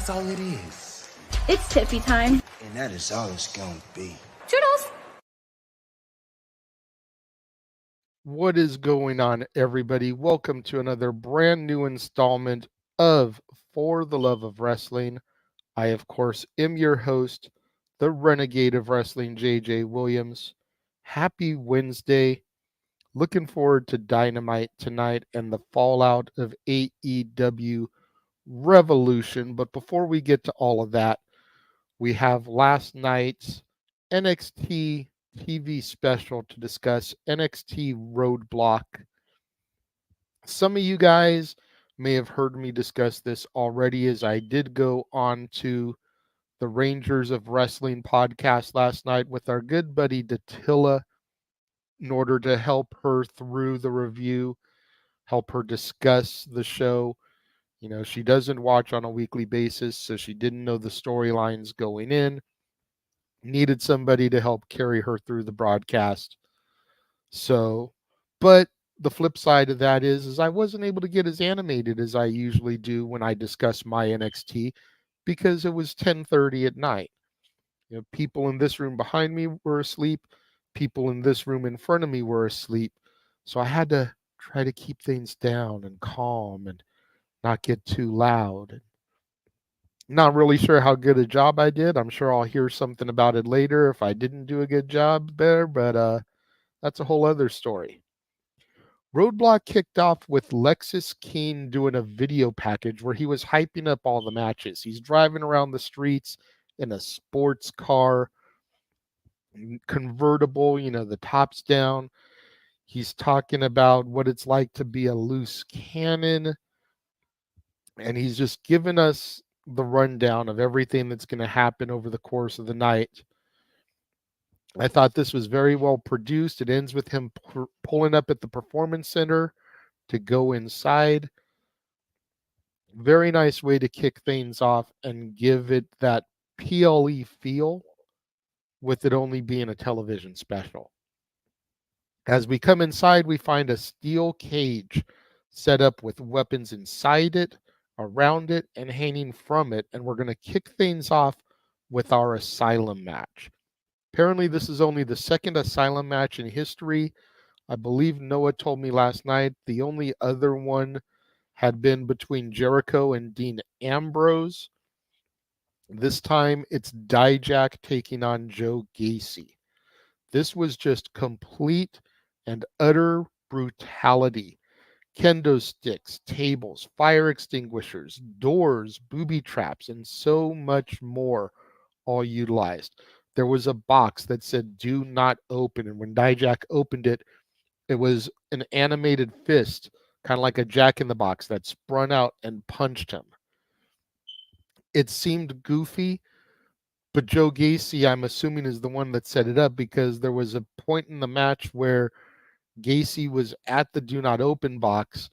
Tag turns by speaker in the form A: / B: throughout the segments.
A: That's all it is.
B: It's Tiffy time.
A: And that is all it's gonna be.
B: Toodles!
C: What is going on, everybody? Welcome to another brand new installment of For the Love of Wrestling. I, of course, am your host, the Renegade of Wrestling, JJ Williams. Happy Wednesday. Looking forward to Dynamite tonight and the fallout of AEW Revolution. But before we get to all of that, we have last night's NXT TV special to discuss, NXT Roadblock. Some of you guys may have heard me discuss this already, as I did go on to the Rangers of Wrestling podcast last night with our good buddy Datilla in order to help her through the review, help her discuss the show. You know, she doesn't watch on a weekly basis, so she didn't know the storylines going in. Needed somebody to help carry her through the broadcast. So, but the flip side of that is I wasn't able to get as animated as I usually do when I discuss my NXT because it was 10:30 at night. You know, people in this room behind me were asleep. People in this room in front of me were asleep. So I had to try to keep things down and calm and not get too loud. Not really sure how good a job I did. I'm sure I'll hear something about it later if I didn't do a good job there, but that's a whole other story. Roadblock kicked off with Lexis Keane doing a video package where he was hyping up all the matches. He's driving around the streets in a sports car, convertible, you know, the top's down. He's talking about what it's like to be a loose cannon. And he's just giving us the rundown of everything that's going to happen over the course of the night. I thought this was very well produced. It ends with him pulling up at the Performance Center to go inside. Very nice way to kick things off and give it that PLE feel with it only being a television special. As we come inside, we find a steel cage set up with weapons inside it, around it, and hanging from it. And we're going to kick things off with our Asylum match. Apparently, this is only the second Asylum match in history. I believe Noah told me last night the only other one had been between Jericho and Dean Ambrose. This time, it's Dijak taking on Joe Gacy. This was just complete and utter brutality. Kendo sticks, tables, fire extinguishers, doors, booby traps, and so much more all utilized. There was a box that said, "Do not open." And when Dijak opened it, it was an animated fist, kind of like a Jack in the Box, that sprung out and punched him. It seemed goofy, but Joe Gacy, I'm assuming, is the one that set it up because there was a point in the match where Gacy was at the Do Not Open box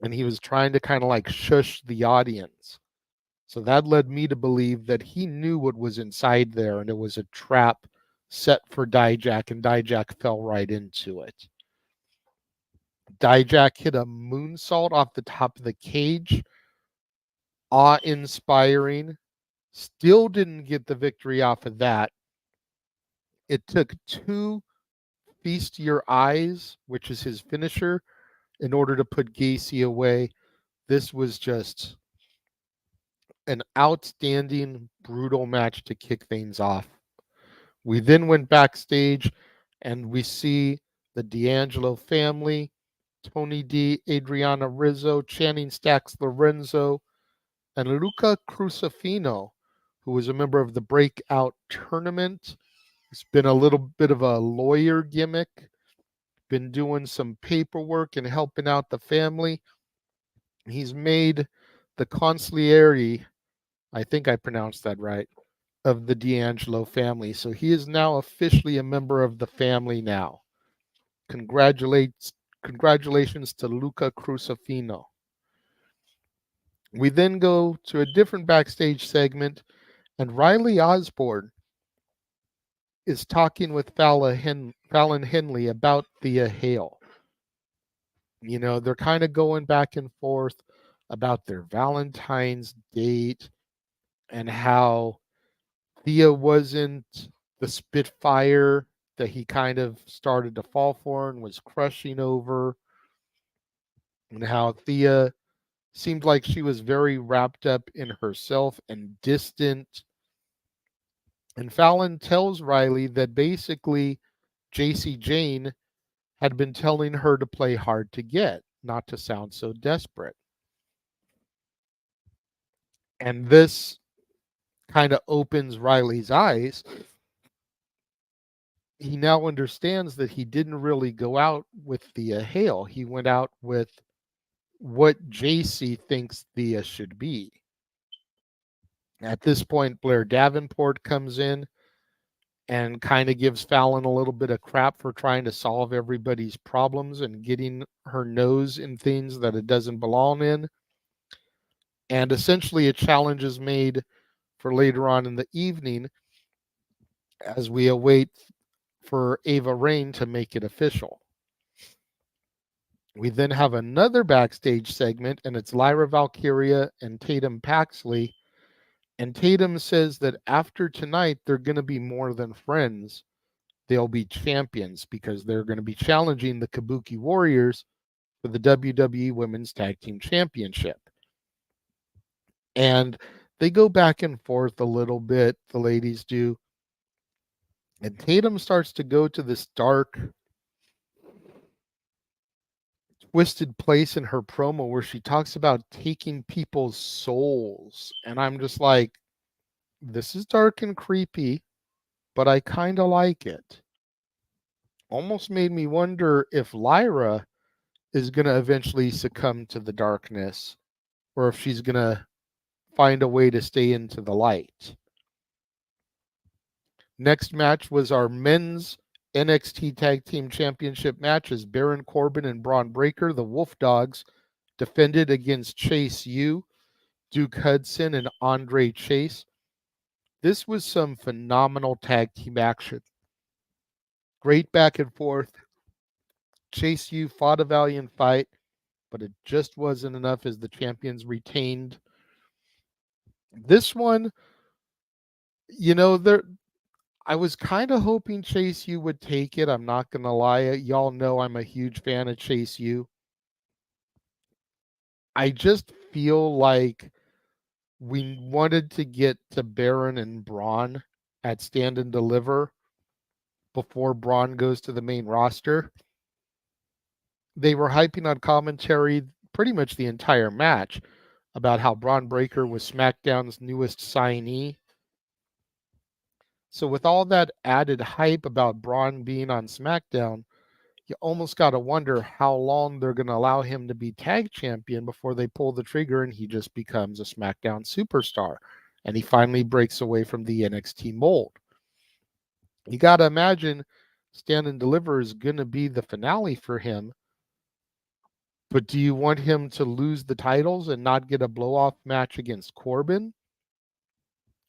C: and he was trying to kind of like shush the audience. So that led me to believe that he knew what was inside there and it was a trap set for Dijak, and Dijak fell right into it. Dijak hit a moonsault off the top of the cage. Awe-inspiring. Still didn't get the victory off of that. It took 2 Feast Your Eyes, which is his finisher, in order to put Gacy away. This was just an outstanding, brutal match to kick things off. We then went backstage and we see the D'Angelo family, Tony D, Adriana Rizzo, Channing Stacks Lorenzo, and Luca Crucifino, who was a member of the Breakout Tournament. It's been a little bit of a lawyer gimmick, been doing some paperwork and helping out the family. He's made the consigliere, I think I pronounced that right, of the D'Angelo family. So he is now officially a member of the family now. Congratulations to Luca Crucifino. We then go to a different backstage segment, and Riley Osborne is talking with Fallon Henley about Thea Hale. You know, they're kind of going back and forth about their Valentine's date. and how Thea wasn't the Spitfire that he kind of started to fall for and was crushing over, and how Thea seemed like she was very wrapped up in herself and distant. And Fallon tells Riley that basically JC Jane had been telling her to play hard to get, not to sound so desperate. And this kind of opens Riley's eyes. He now understands that he didn't really go out with Thea Hale. He went out with what JC thinks Thea should be. At this point, Blair Davenport comes in and kind of gives Fallon a little bit of crap for trying to solve everybody's problems and getting her nose in things that it doesn't belong in. And essentially, a challenge is made for later on in the evening as we await for Ava Rain to make it official. We then have another backstage segment, and it's Lyra Valkyria and Tatum Paxley. And Tatum says that after tonight, they're going to be more than friends. They'll be champions because they're going to be challenging the Kabuki Warriors for the WWE Women's Tag Team Championship. And they go back and forth a little bit, the ladies do. And Tatum starts to go to this dark, twisted place in her promo where she talks about taking people's souls. And I'm just like, this is dark and creepy, but I kind of like it. Almost made me wonder if Lyra is going to eventually succumb to the darkness or if she's going to find a way to stay into the light. Next match was our men's NXT Tag Team Championship match as Baron Corbin and Braun Breaker, the Wolf Dogs, defended against Chase U, Duke Hudson, and Andre Chase. This was some phenomenal tag team action. Great back and forth. Chase U fought a valiant fight, but it just wasn't enough as the champions retained. This one, I was kind of hoping Chase U would take it. I'm not going to lie. Y'all know I'm a huge fan of Chase U. I just feel like we wanted to get to Baron and Braun at Stand and Deliver before Braun goes to the main roster. They were hyping on commentary pretty much the entire match about how Braun Breaker was SmackDown's newest signee. So with all that added hype about Braun being on SmackDown, you almost got to wonder how long they're going to allow him to be tag champion before they pull the trigger and he just becomes a SmackDown superstar and he finally breaks away from the NXT mold. You got to imagine Stand and Deliver is going to be the finale for him. But do you want him to lose the titles and not get a blow-off match against Corbin?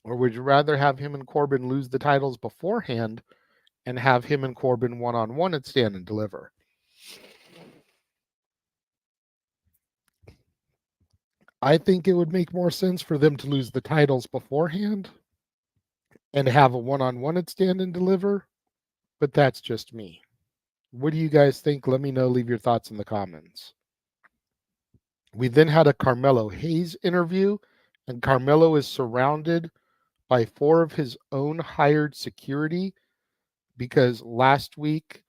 C: Or would you rather have him and Corbin lose the titles beforehand and have him and Corbin one-on-one at Stand and Deliver? I think it would make more sense for them to lose the titles beforehand and have a one-on-one at Stand and Deliver, but that's just me. What do you guys think? Let me know. Leave your thoughts in the comments. We then had a Carmelo Hayes interview, and Carmelo is surrounded by 4 of his own hired security because last week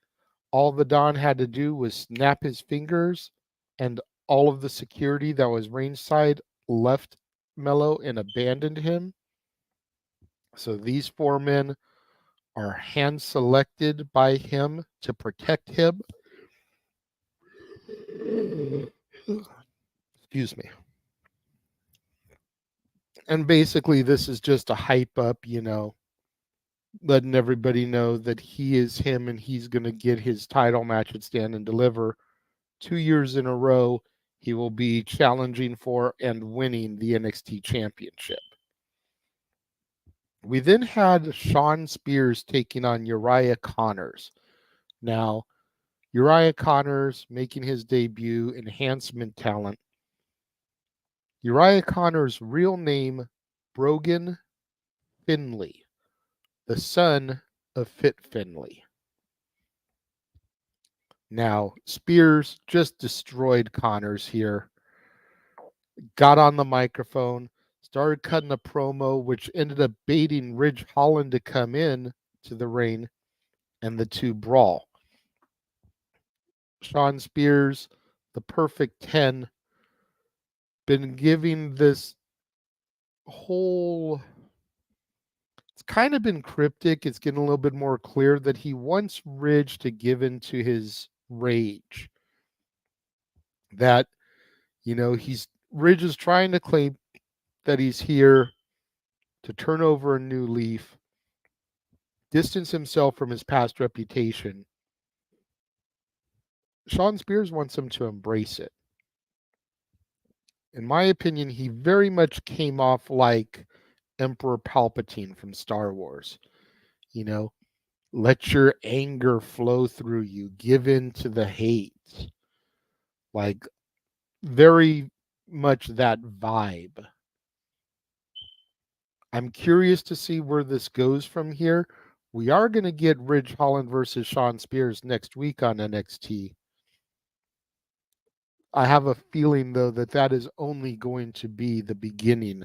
C: all the Don had to do was snap his fingers and all of the security that was ringside left Mello and abandoned him. So these 4 men are hand selected by him to protect him. Excuse me. And basically this is just a hype up, letting everybody know that he is him and he's going to get his title match at Stand and Deliver. 2 years in a row, he will be challenging for and winning the NXT Championship. We then had Shawn Spears taking on Uriah Connors. Now, Uriah Connors making his debut, enhancement talent. Uriah Connors' real name Brogan Finley, the son of Fit Finley. Now, Spears just destroyed Connors here. Got on the microphone, started cutting a promo, which ended up baiting Ridge Holland to come in to the ring, and the two brawl. Shawn Spears, the perfect 10, been giving this whole, it's kind of been cryptic. It's getting a little bit more clear that he wants Ridge to give in to his rage. That, Ridge is trying to claim that he's here to turn over a new leaf, distance himself from his past reputation. Shawn Spears wants him to embrace it. In my opinion, he very much came off like Emperor Palpatine from Star Wars. Let your anger flow through you. Give in to the hate. Like, very much that vibe. I'm curious to see where this goes from here. We are going to get Ridge Holland versus Shawn Spears next week on NXT. I have a feeling, though, that is only going to be the beginning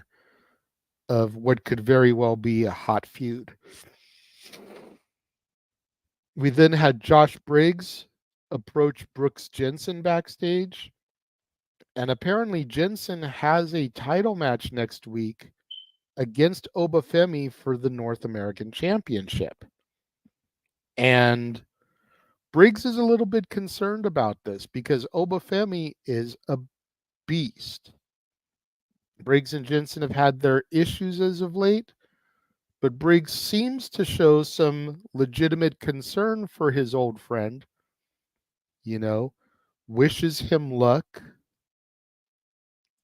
C: of what could very well be a hot feud. We then had Josh Briggs approach Brooks Jensen backstage. And apparently Jensen has a title match next week against Obafemi for the North American Championship. And Briggs is a little bit concerned about this because Obafemi is a beast. Briggs and Jensen have had their issues as of late, but Briggs seems to show some legitimate concern for his old friend, wishes him luck.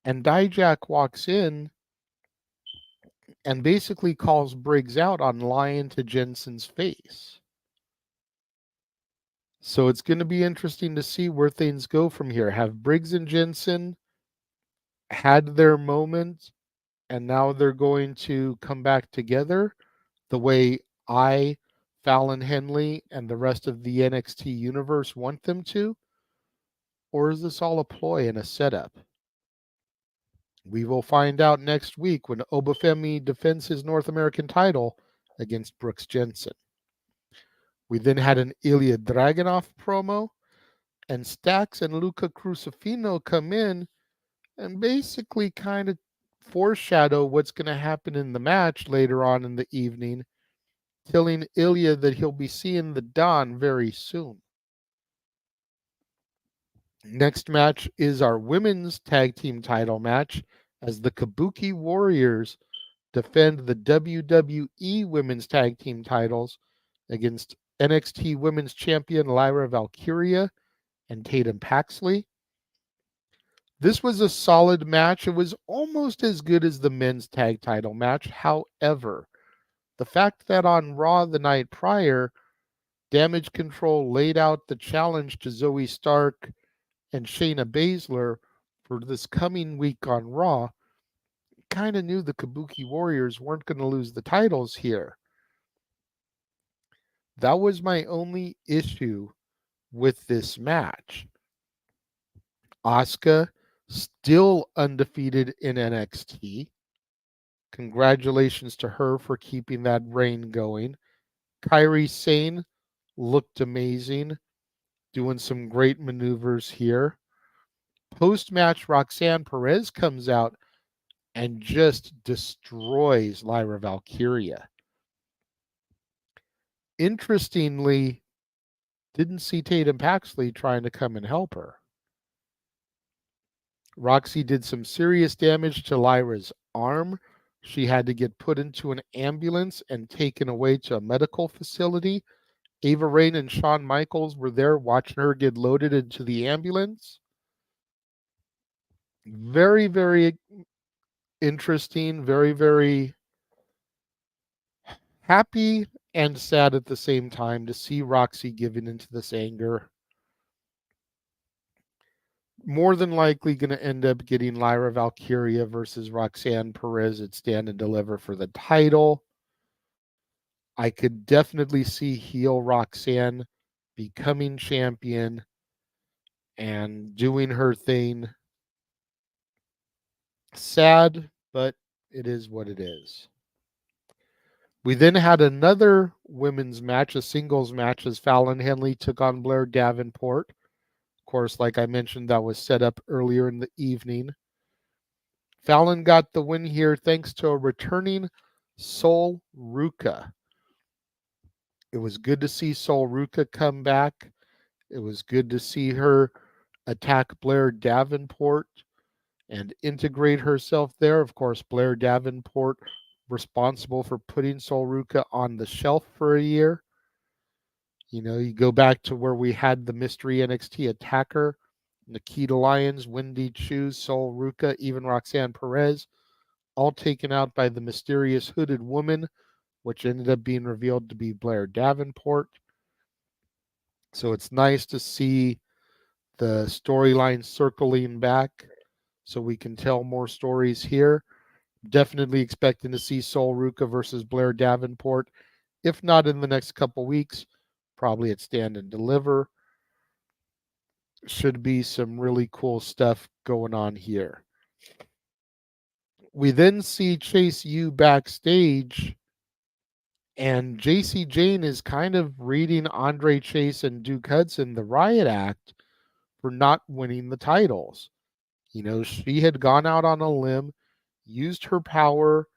C: And Dijak walks in and basically calls Briggs out on lying to Jensen's face. So it's going to be interesting to see where things go from here. Have Briggs and Jensen had their moment and now they're going to come back together the way Fallon Henley, and the rest of the NXT universe want them to? Or is this all a ploy and a setup? We will find out next week when Obafemi defends his North American title against Brooks Jensen. We then had an Ilya Dragunov promo, and Stax and Luca Crucifino come in and basically kind of foreshadow what's going to happen in the match later on in the evening, telling Ilya that he'll be seeing the Don very soon. Next match is our women's tag team title match as the Kabuki Warriors defend the WWE women's tag team titles against NXT women's champion Lyra Valkyria and Tatum Paxley. This was a solid match. It was almost as good as the men's tag title match. However, the fact that on Raw the night prior, Damage Control laid out the challenge to Zoe Stark and Shayna Baszler for this coming week on Raw, kind of knew the Kabuki Warriors weren't going to lose the titles here. That was my only issue with this match. Asuka still undefeated in NXT. Congratulations to her for keeping that reign going. Kairi Sane looked amazing, doing some great maneuvers here. Post-match, Roxanne Perez comes out and just destroys Lyra Valkyria. Interestingly, didn't see Tatum Paxley trying to come and help her. Roxy did some serious damage to Lyra's arm. She had to get put into an ambulance and taken away to a medical facility. Ava Raine and Shawn Michaels were there watching her get loaded into the ambulance. Very, very interesting. Very, very happy and sad at the same time to see Roxy giving into this anger. more than likely going to end up getting Lyra Valkyria versus Roxanne Perez at Stand and Deliver for the title. I could definitely see heel Roxanne becoming champion and doing her thing. Sad, but it is what it is. We then had another women's match, a singles match, as Fallon Henley took on Blair Davenport. Of course, like I mentioned, that was set up earlier in the evening. Fallon got the win here thanks to a returning Sol Ruca. It was good to see Sol Ruca come back. It was good to see her attack Blair Davenport and integrate herself there. Of course, Blair Davenport responsible for putting Sol Ruca on the shelf for a year. You know, you go back to where we had the mystery NXT attacker, Nikita Lyons, Wendy Chu, Sol Ruca, even Roxanne Perez, all taken out by the mysterious hooded woman, which ended up being revealed to be Blair Davenport. So it's nice to see the storyline circling back so we can tell more stories here. Definitely expecting to see Sol Ruca versus Blair Davenport, if not in the next couple weeks, probably at Stand and Deliver. Should be some really cool stuff going on here. We then see Chase U backstage, and JC Jane is kind of reading Andre Chase and Duke Hudson the riot act for not winning the titles. You know, she had gone out on a limb, used her power,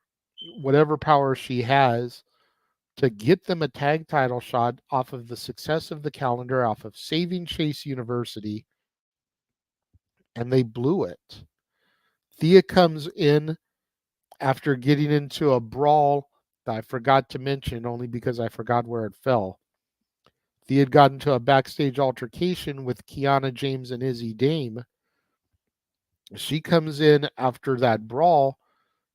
C: whatever power she has, to get them a tag title shot off of the success of the calendar, off of saving Chase University, and they blew it. Thea comes in after getting into a brawl that I forgot to mention only because I forgot where it fell. Thea had gotten into a backstage altercation with Kiana James and Izzy Dame. She comes in after that brawl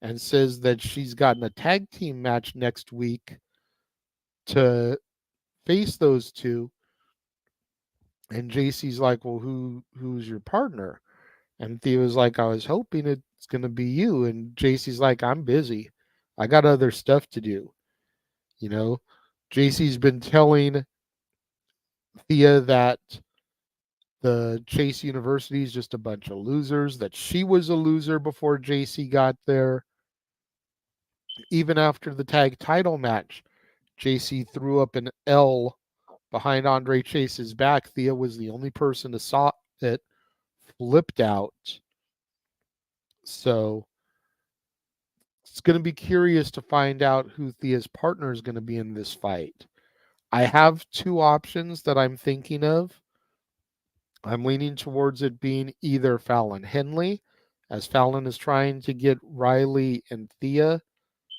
C: and says that she's gotten a tag team match next week to face those two. And JC's like, well, who's your partner? And Theo's like, I was hoping it's going to be you. And JC's like, I'm busy. I got other stuff to do. You know, JC's been telling Thea that the Chase University is just a bunch of losers, that she was a loser before JC got there. Even after the tag title match, JC threw up an L behind Andre Chase's back. Thea was the only person who saw it, flipped out. So it's going to be curious to find out who Thea's partner is going to be in this fight. I have two options that I'm thinking of. I'm leaning towards it being either Fallon Henley, as Fallon is trying to get Riley and Thea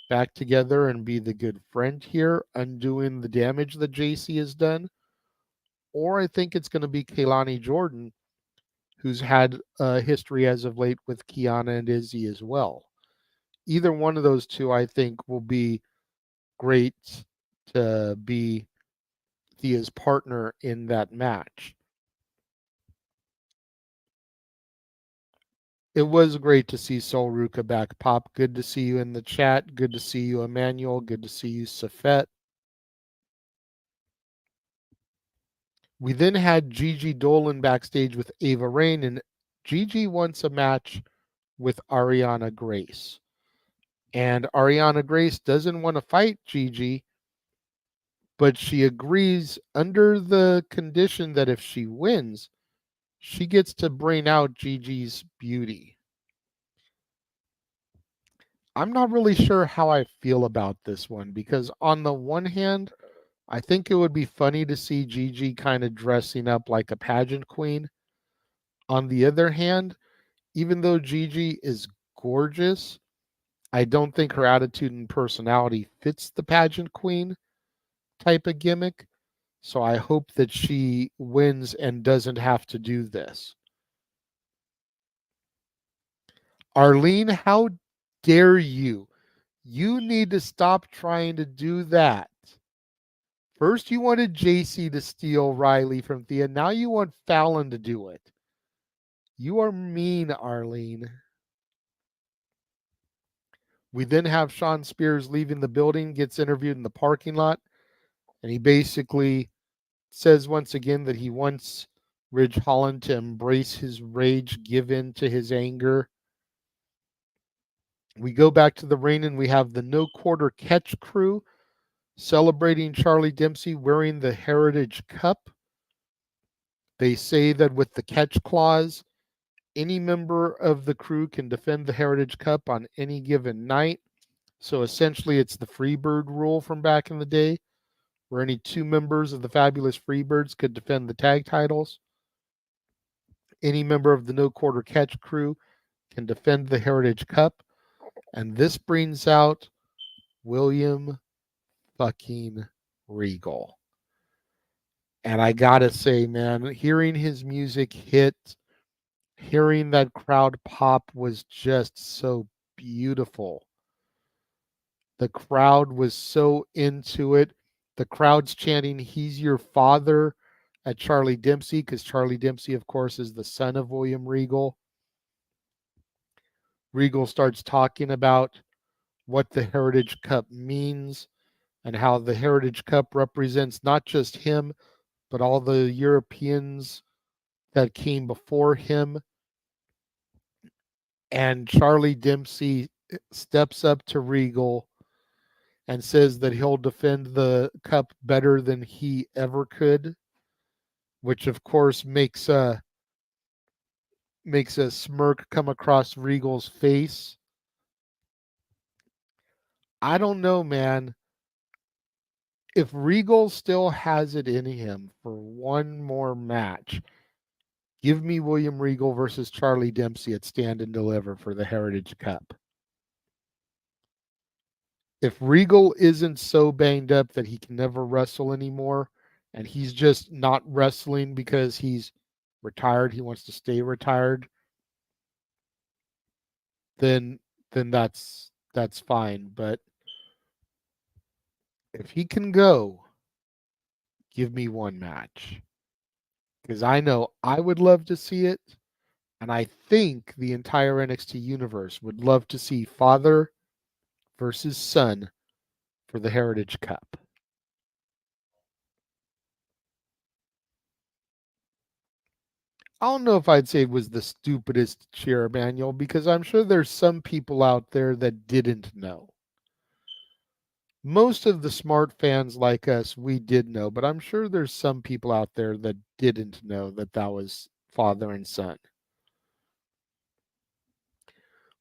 C: back together and be the good friend here, undoing the damage that JC has done. Or I think it's going to be Kaylani Jordan, who's had a history as of late with Kiana and Izzy as well. Either one of those two, I think, will be great to be Thea's partner in that match. It was great to see Sol Ruca back, Pop. Good to see you in the chat. Good to see you, Emmanuel. Good to see you, Safet. We then had Gigi Dolan backstage with Ava Rain, and Gigi wants a match with Ariana Grace. And Ariana Grace doesn't want to fight Gigi, but she agrees under the condition that if she wins, she gets to bring out Gigi's beauty. I'm not really sure how I feel about this one because on the one hand, I think it would be funny to see Gigi kind of dressing up like a pageant queen. On the other hand, even though Gigi is gorgeous, I don't think her attitude and personality fits the pageant queen type of gimmick. So I hope that she wins and doesn't have to do this. Arlene, how dare you? You need to stop trying to do that. First, you wanted JC to steal Riley from Thea. Now you want Fallon to do it. You are mean, Arlene. We then have Sean Spears leaving the building, gets interviewed in the parking lot, and he basically says once again that he wants Ridge Holland to embrace his rage, give in to his anger. We go back to the ring and we have the No Quarter Catch crew celebrating Charlie Dempsey wearing the Heritage Cup. They say that with the catch clause, any member of the crew can defend the Heritage Cup on any given night. So essentially, it's the Freebird rule from back in the day, where any two members of the Fabulous Freebirds could defend the tag titles. Any member of the No Quarter Catch crew can defend the Heritage Cup. And this brings out William fucking Regal. And I gotta say, man, hearing his music hit, hearing that crowd pop was just so beautiful. The crowd was so into it. The crowd's chanting, "He's your father," at Charlie Dempsey, because Charlie Dempsey, of course, is the son of William Regal. Regal starts talking about what the Heritage Cup means and how the Heritage Cup represents not just him, but all the Europeans that came before him. And Charlie Dempsey steps up to Regal and says that he'll defend the cup better than he ever could, which of course makes a smirk come across Regal's face. I don't know, man. If Regal still has it in him for one more match, give me William Regal versus Charlie Dempsey at Stand and Deliver for the Heritage Cup. If Regal isn't so banged up that he can never wrestle anymore, and he's just not wrestling because he's retired, he wants to stay retired, then that's fine. But if he can go, give me one match. Because I know I would love to see it, and I think the entire NXT universe would love to see father versus son for the Heritage Cup. I don't know if I'd say it was the stupidest cheer, Emmanuel, because I'm sure there's some people out there that didn't know. Most of the smart fans like us, we did know, but I'm sure there's some people out there that didn't know that that was father and son.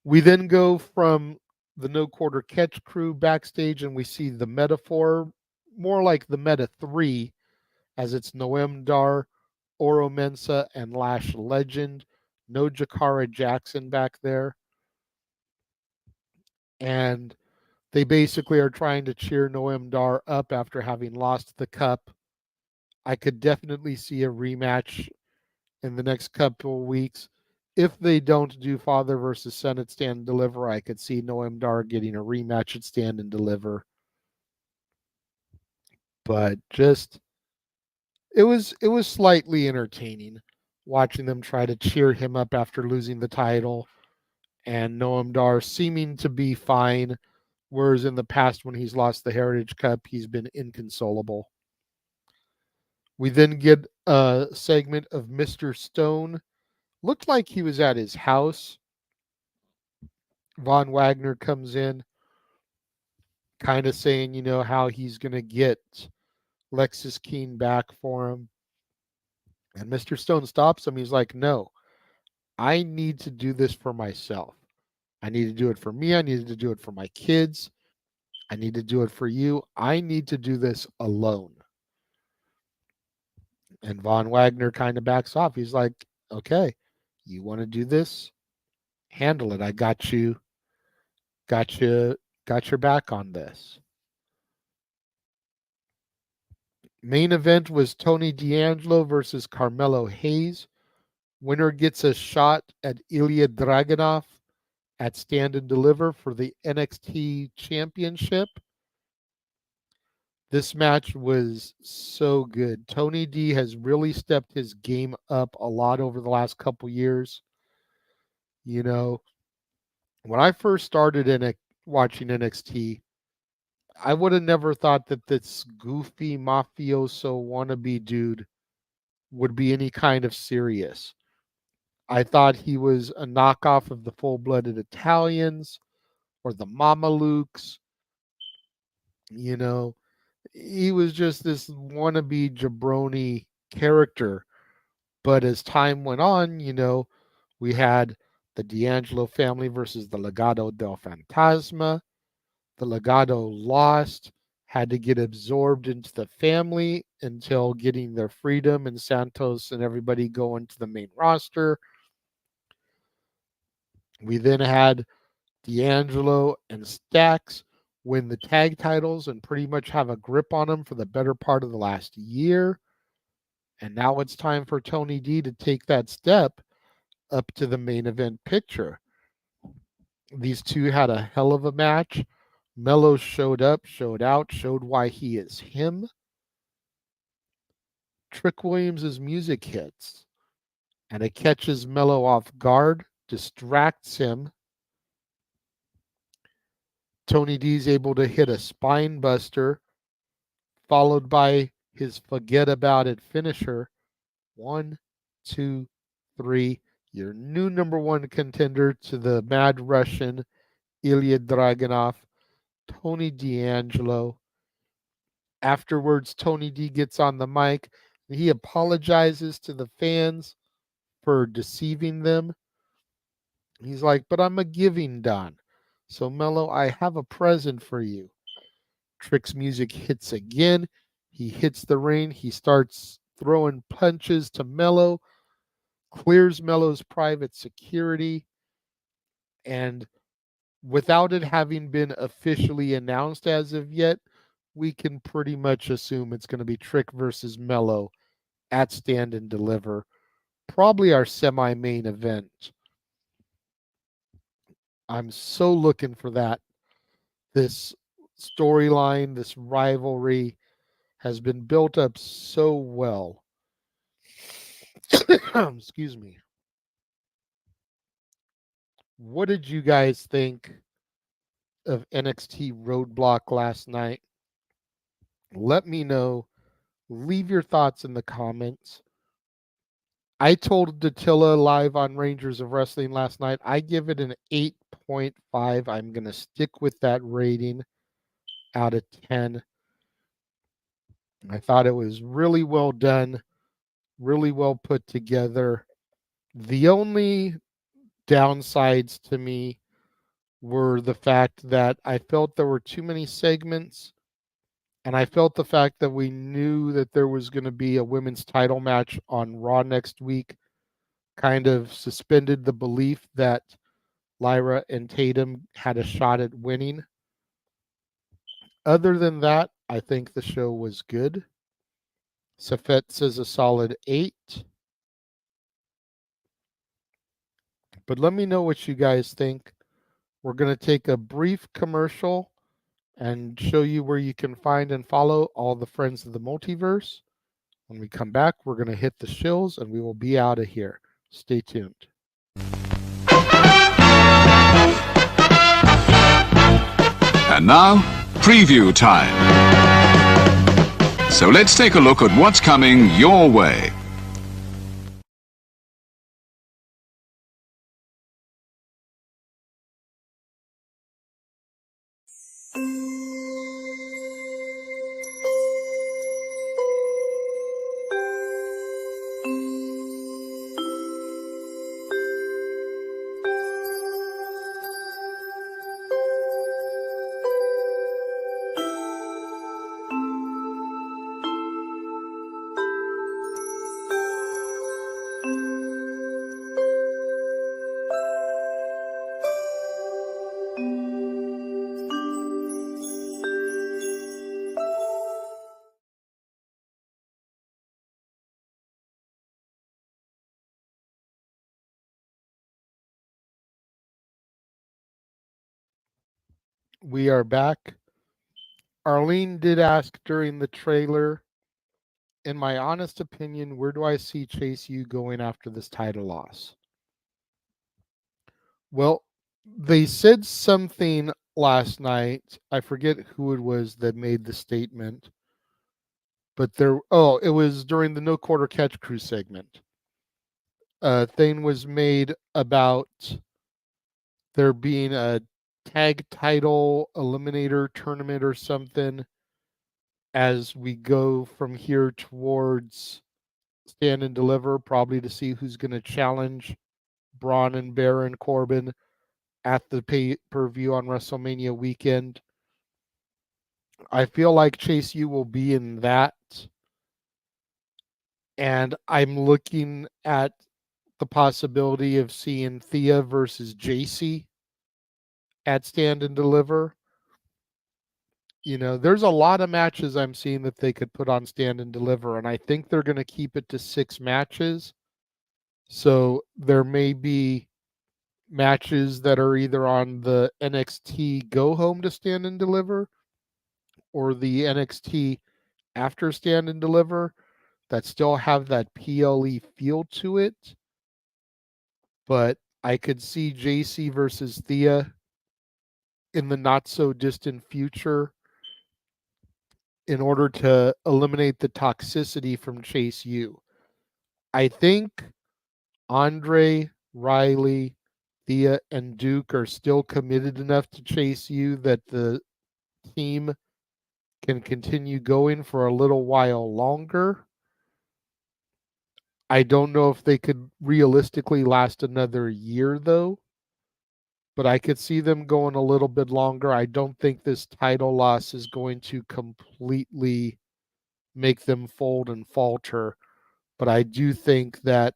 C: We then go from the No Quarter Catch crew backstage and we see the Metaphor, more like the Meta 3, as it's Noam Dar, Oro Mensa, and Lash Legend. No Jakara Jackson back there. And they basically are trying to cheer Noam Dar up after having lost the cup. I could definitely see a rematch in the next couple of weeks. If they don't do father versus son at Stand and Deliver, I could see Noam Dar getting a rematch at Stand and Deliver. But just it was slightly entertaining watching them try to cheer him up after losing the title, and Noam Dar seeming to be fine, whereas in the past when he's lost the Heritage Cup, he's been inconsolable. We then get a segment of Mr. Stone. Looked like he was at his house. Von Wagner comes in, kind of saying, how he's going to get Lexis Keene back for him. And Mr. Stone stops him. He's like, no, I need to do this for myself. I need to do it for me. I need to do it for my kids. I need to do it for you. I need to do this alone. And Von Wagner kind of backs off. He's like, okay, you want to do this? Handle it. I got you. Got your back on this. Main event was Tony D'Angelo versus Carmelo Hayes. Winner gets a shot at Ilya Dragunov at Stand and Deliver for the NXT Championship. This match was so good. Tony D has really stepped his game up a lot over the last couple years. You know, when I first started watching NXT, I would have never thought that this goofy mafioso wannabe dude would be any kind of serious. I thought he was a knockoff of the full-blooded Italians or the Mamalukes. You know, he was just this wannabe jabroni character. But as time went on, we had the D'Angelo family versus the Legado del Fantasma. The Legado lost, had to get absorbed into the family until getting their freedom, and Santos and everybody going to the main roster. We then had D'Angelo and Stax win the tag titles and pretty much have a grip on them for the better part of the last year. And now it's time for Tony D to take that step up to the main event picture. These two had a hell of a match. Mello showed up, showed out, showed why he is him. Trick Williams' music hits, and it catches Mello off guard, distracts him. Tony D's able to hit a spine buster, followed by his forget about it finisher. 1, 2, 3. Your new number one contender to the Mad Russian, Ilya Dragunov, Tony D'Angelo. Afterwards, Tony D gets on the mic. And he apologizes to the fans for deceiving them. He's like, but I'm a giving Don. So, Mello, I have a present for you. Trick's music hits again. He hits the ring. He starts throwing punches to Mello, clears Mello's private security, and without it having been officially announced as of yet, we can pretty much assume it's going to be Trick versus Mello at Stand and Deliver, probably our semi-main event. I'm so looking for that. This storyline, this rivalry has been built up so well. Excuse me. What did you guys think of NXT Roadblock last night? Let me know. Leave your thoughts in the comments. I told Dattila live on Rangers of Wrestling last night, I give it an 8.5. I'm going to stick with that rating out of 10. I thought it was really well done, really well put together. The only downsides to me were the fact that I felt there were too many segments, and I felt the fact that we knew that there was going to be a women's title match on Raw next week kind of suspended the belief that Lyra and Tatum had a shot at winning. Other than that, I think the show was good. Safet says a solid 8. But let me know what you guys think. We're going to take a brief commercial and show you where you can find and follow all the friends of the multiverse. When we come back, we're going to hit the shills and we will be out of here. Stay tuned.
B: And now, preview time. So let's take a look at what's coming your way.
C: We are back. Arlene did ask during the trailer, in my honest opinion, where do I see Chase U going after this title loss? Well, they said something last night. I forget who it was that made the statement, but it was during the No Quarter Catch Crew segment. Thing was made about there being a tag title eliminator tournament or something as we go from here towards Stand and Deliver, probably to see who's going to challenge Braun and Baron Corbin at the pay-per-view on WrestleMania weekend. I feel like Chase U will be in that. And I'm looking at the possibility of seeing Thea versus JC at Stand and Deliver. There's a lot of matches I'm seeing that they could put on Stand and Deliver, and I think they're going to keep it to 6 matches. So there may be matches that are either on the NXT Go Home to Stand and Deliver or the NXT After Stand and Deliver that still have that PLE feel to it. But I could see JC versus Thea in the not so distant future in order to eliminate the toxicity from Chase U. I think Andre, Riley, Thea, and Duke are still committed enough to Chase U that the team can continue going for a little while longer. I don't know if they could realistically last another year, though, but I could see them going a little bit longer. I don't think this title loss is going to completely make them fold and falter, but I do think that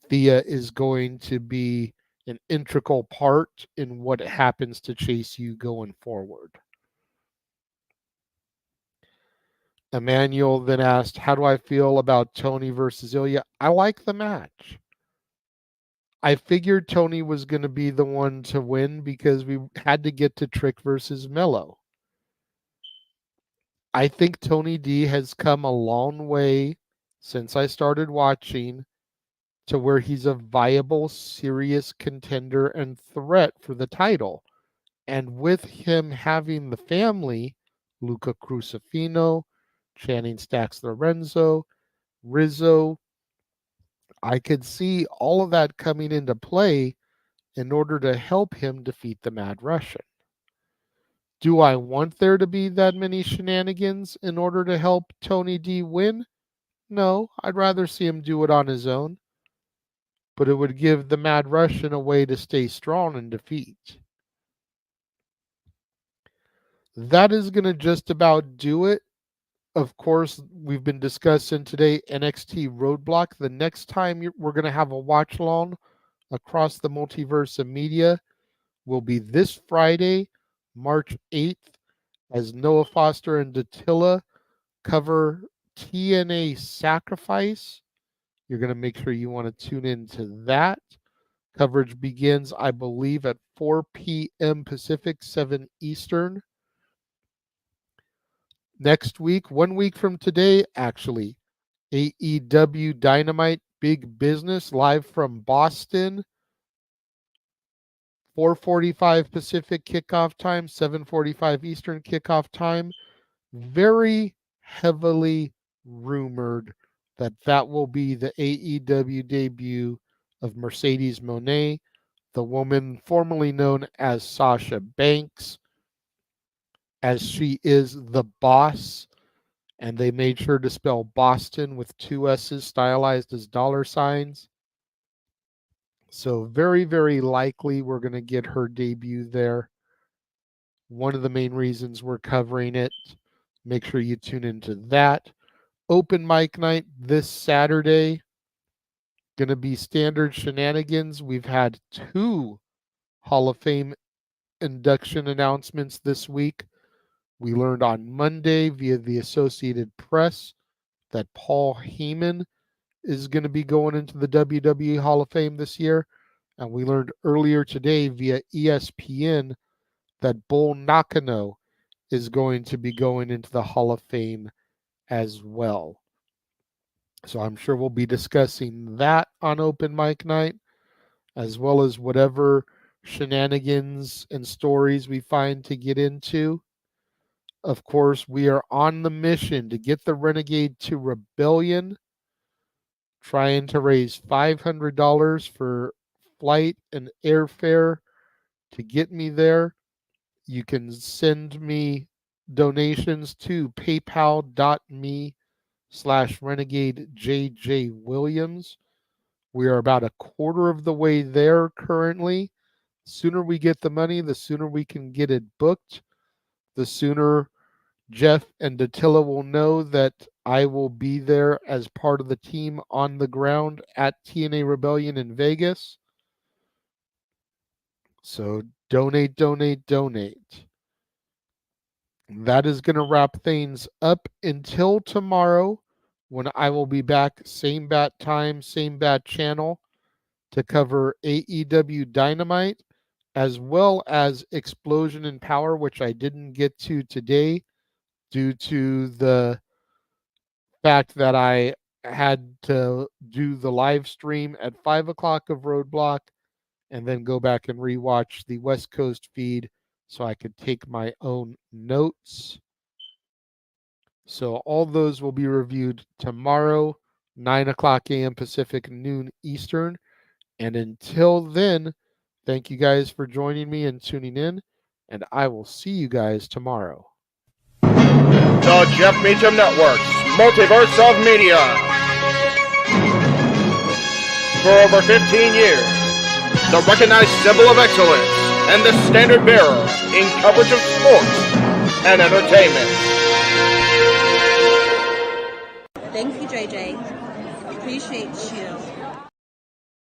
C: Thea is going to be an integral part in what happens to Chase U going forward. Emmanuel then asked, how do I feel about Tony versus Ilya? I like the match. I figured Tony was going to be the one to win because we had to get to Trick versus Mello. I think Tony D has come a long way since I started watching to where he's a viable, serious contender and threat for the title. And with him having the family, Luca Crucifino, Channing Stacks Lorenzo, Rizzo, I could see all of that coming into play in order to help him defeat the Mad Russian. Do I want there to be that many shenanigans in order to help Tony D win? No, I'd rather see him do it on his own. But it would give the Mad Russian a way to stay strong in defeat. That is going to just about do it. Of course, we've been discussing today NXT Roadblock. The next time we're going to have a watch along across the multiverse of media will be this Friday, March 8th, as Noah Foster and Dattila cover TNA Sacrifice. You're going to make sure you want to tune into that. Coverage begins, I believe, at 4 p.m. Pacific, 7 Eastern. Next week, 1 week from today, actually, AEW Dynamite Big Business live from Boston. 4:45 Pacific kickoff time, 7:45 Eastern kickoff time. Very heavily rumored that will be the AEW debut of Mercedes Moné, the woman formerly known as Sasha Banks, as she is the boss, and they made sure to spell Boston with 2 S's stylized as dollar signs. So very, very likely we're going to get her debut there. One of the main reasons we're covering it. Make sure you tune into that. Open mic night this Saturday. Going to be standard shenanigans. We've had 2 Hall of Fame induction announcements this week. We learned on Monday via the Associated Press that Paul Heyman is going to be going into the WWE Hall of Fame this year. And we learned earlier today via ESPN that Bull Nakano is going to be going into the Hall of Fame as well. So I'm sure we'll be discussing that on open mic night, as well as whatever shenanigans and stories we find to get into. Of course, we are on the mission to get the Renegade to Rebellion, trying to raise $500 for flight and airfare to get me there. You can send me donations to paypal.me/RenegadeJJ We are about a quarter of the way there currently. The sooner we get the money, the sooner we can get it booked, the sooner Jeff and Dattila will know that I will be there as part of the team on the ground at TNA Rebellion in Vegas. So donate, donate, donate. That is going to wrap things up until tomorrow, when I will be back, same bat time, same bat channel, to cover AEW Dynamite, as well as Explosion in Power, which I didn't get to today due to the fact that I had to do the live stream at 5 o'clock of Roadblock and then go back and rewatch the West Coast feed so I could take my own notes. So all those will be reviewed tomorrow, 9 o'clock a.m. Pacific, noon Eastern. And until then, thank you guys for joining me and tuning in, and I will see you guys tomorrow.
D: The Jeff Meacham Network's Multiverse of Media. For over 15 years, the recognized symbol of excellence and the standard bearer in coverage of sports and entertainment.
E: Thank you, JJ. Appreciate you.